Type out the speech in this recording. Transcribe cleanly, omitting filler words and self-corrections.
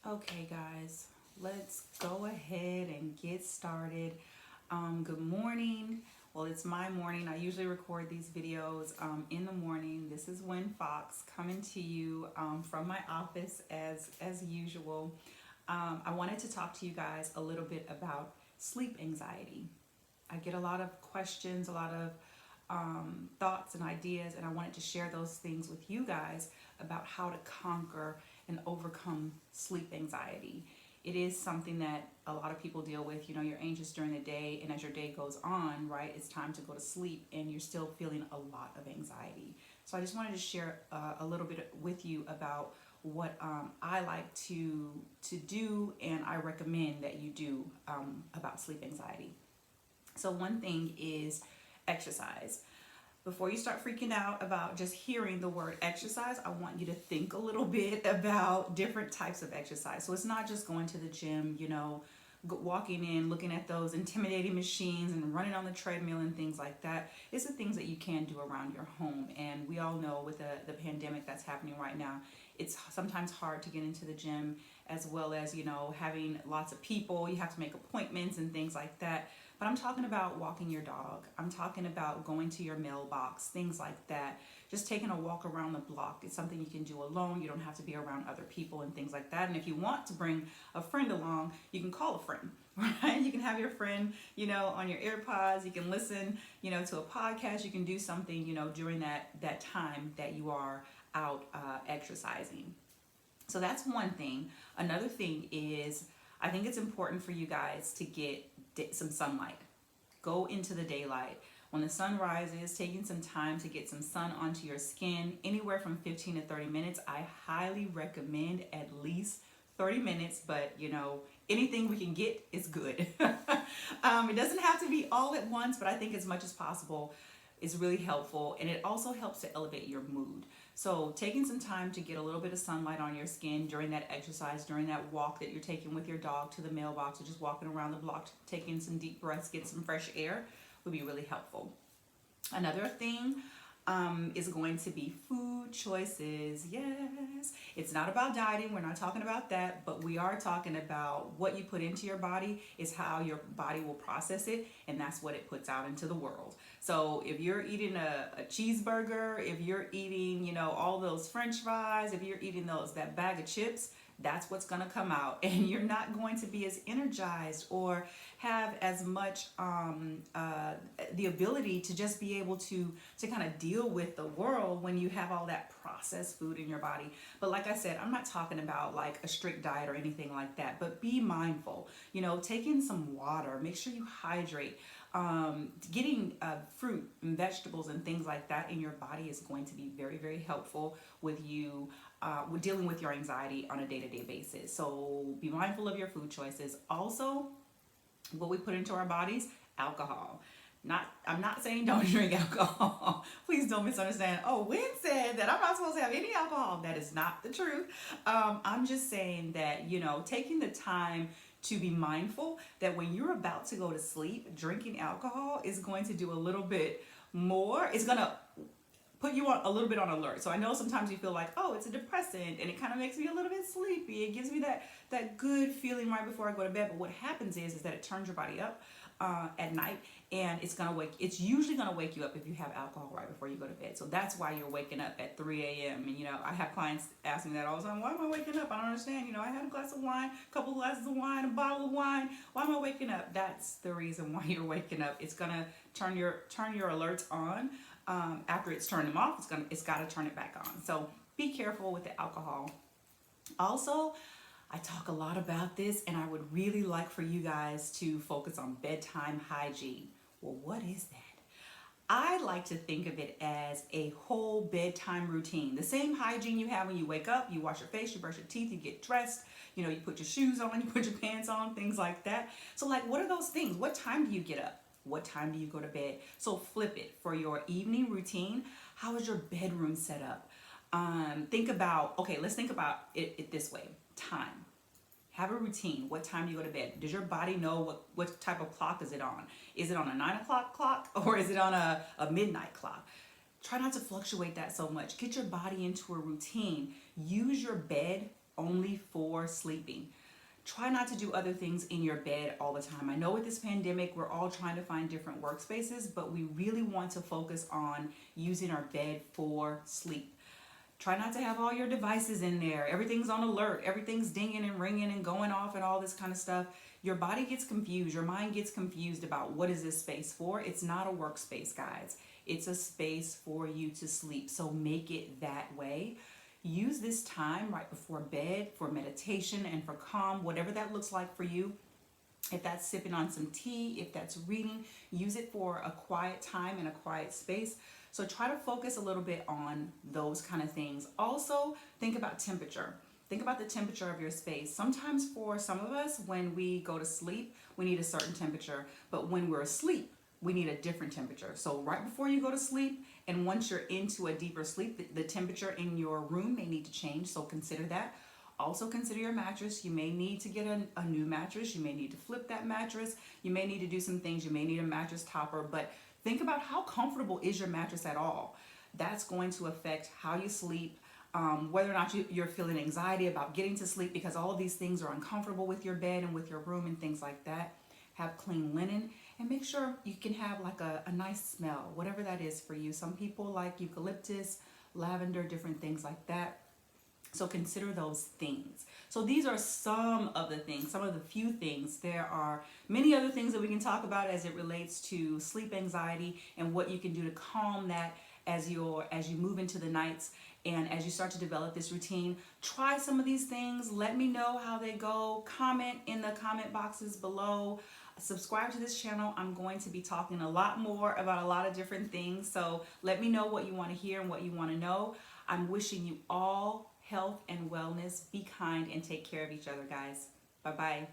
Okay, guys, let's go ahead and get started. Good morning. Well, it's my morning. I usually record these videos in the morning. This is Win Fox coming to you from my office as usual. I wanted to talk to you guys a little bit about sleep anxiety. I get a lot of questions, a lot of thoughts and ideas, and I wanted to share those things with you guys about how to conquer and overcome sleep anxiety. It is something that a lot of people deal with. You know, you're anxious during the day, and as your day goes on, right, it's time to go to sleep, and you're still feeling a lot of anxiety. So I just wanted to share a little bit with you about what I like to do, and I recommend that you do about sleep anxiety. So one thing is exercise. Before you start freaking out about just hearing the word exercise, I want you to think a little bit about different types of exercise. So it's not just going to the gym, walking in, looking at those intimidating machines and running on the treadmill and things like that. It's the things that you can do around your home. And we all know with the pandemic that's happening right now, it's sometimes hard to get into the gym, as well as, having lots of people. You have to make appointments and things like that. But I'm talking about walking your dog. I'm talking about going to your mailbox, things like that. Just taking a walk around the block. It's something you can do alone. You don't have to be around other people and things like that. And if you want to bring a friend along, you can call a friend, right? You can have your friend, on your AirPods. You can listen, to a podcast. You can do something, during that time that you are out exercising. So that's one thing. Another thing is, I think it's important for you guys to get some sunlight. Go into the daylight. When the sun rises, taking some time to get some sun onto your skin, anywhere from 15 to 30 minutes. I highly recommend at least 30 minutes, but anything we can get is good. It doesn't have to be all at once, but I think as much as possible is really helpful, and it also helps to elevate your mood. So taking some time to get a little bit of sunlight on your skin during that exercise, during that walk that you're taking with your dog to the mailbox, or just walking around the block, taking some deep breaths, get some fresh air, would be really helpful. Another thing is going to be food choices. Yes, it's not about dieting. We're not talking about that, but we are talking about what you put into your body is how your body will process it, and that's what it puts out into the world. So if you're eating a cheeseburger, if you're eating, all those French fries, if you're eating that bag of chips, that's what's going to come out, and you're not going to be as energized or have as much the ability to just be able to kind of deal with the world when you have all that processed food in your body. But like I said, I'm not talking about like a strict diet or anything like that, but be mindful, take in some water, make sure you hydrate. Getting fruit and vegetables and things like that in your body is going to be very, very helpful with you with dealing with your anxiety on a day-to-day basis. So be mindful of your food choices. Also, what we put into our bodies, alcohol. I'm not saying don't drink alcohol. Please don't misunderstand. Oh, Wynn said that I'm not supposed to have any alcohol. That is not the truth. I'm just saying that, taking the time to be mindful that when you're about to go to sleep, drinking alcohol is going to do a little bit more. It's going to put you on a little bit on alert. So I know sometimes you feel like, oh, it's a depressant and it kind of makes me a little bit sleepy. It gives me that good feeling right before I go to bed. But what happens is that it turns your body up at night, and it's usually gonna wake you up if you have alcohol right before you go to bed. So that's why you're waking up at 3 a.m. And I have clients ask me that all the time. Why am I waking up? I don't understand. I had a glass of wine, a couple glasses of wine, a bottle of wine. Why am I waking up? That's the reason why you're waking up. It's gonna turn your alerts on. After it's turned them off, it's got to turn it back on. So be careful with the alcohol. Also, I talk a lot about this, and I would really like for you guys to focus on bedtime hygiene. Well, what is that? I like to think of it as a whole bedtime routine. The same hygiene you have when you wake up, you wash your face, you brush your teeth, you get dressed, you put your shoes on, you put your pants on, things like that. So like, what are those things? What time do you get up? What time do you go to bed? So flip it for your evening routine. How is your bedroom set up? Let's think about it this way. Time. Have a routine. What time do you go to bed? Does your body know what type of clock is it on? Is it on a 9 o'clock clock, or is it on a midnight clock? Try not to fluctuate that so much. Get your body into a routine. Use your bed only for sleeping. Try not to do other things in your bed all the time. I know with this pandemic, we're all trying to find different workspaces, but we really want to focus on using our bed for sleep. Try not to have all your devices in there. Everything's on alert. Everything's dinging and ringing and going off and all this kind of stuff. Your body gets confused. Your mind gets confused about what is this space for. It's not a workspace, guys. It's a space for you to sleep. So make it that way. Use this time right before bed for meditation and for calm, whatever that looks like for you. If that's sipping on some tea, if that's reading, use it for a quiet time in a quiet space. So try to focus a little bit on those kind of things. Also, think about temperature. Think about the temperature of your space. Sometimes for some of us, when we go to sleep, we need a certain temperature. But when we're asleep, we need a different temperature. So right before you go to sleep, and once you're into a deeper sleep, the temperature in your room may need to change. So consider that. Also consider your mattress. You may need to get a new mattress. You may need to flip that mattress. You may need to do some things. You may need a mattress topper. But think about how comfortable is your mattress at all. That's going to affect how you sleep, whether or not you're feeling anxiety about getting to sleep, because all of these things are uncomfortable with your bed and with your room and things like that. Have clean linen, and make sure you can have like a nice smell, whatever that is for you. Some people like eucalyptus, lavender, different things like that. So consider those things. So these are some of the things, some of the few things. There are many other things that we can talk about as it relates to sleep anxiety and what you can do to calm that as you move into the nights and as you start to develop this routine. Try some of these things. Let me know how they go. Comment in the comment boxes below. Subscribe to this channel. I'm going to be talking a lot more about a lot of different things. So let me know what you want to hear and what you want to know. I'm wishing you all health and wellness. Be kind and take care of each other, guys. Bye-bye.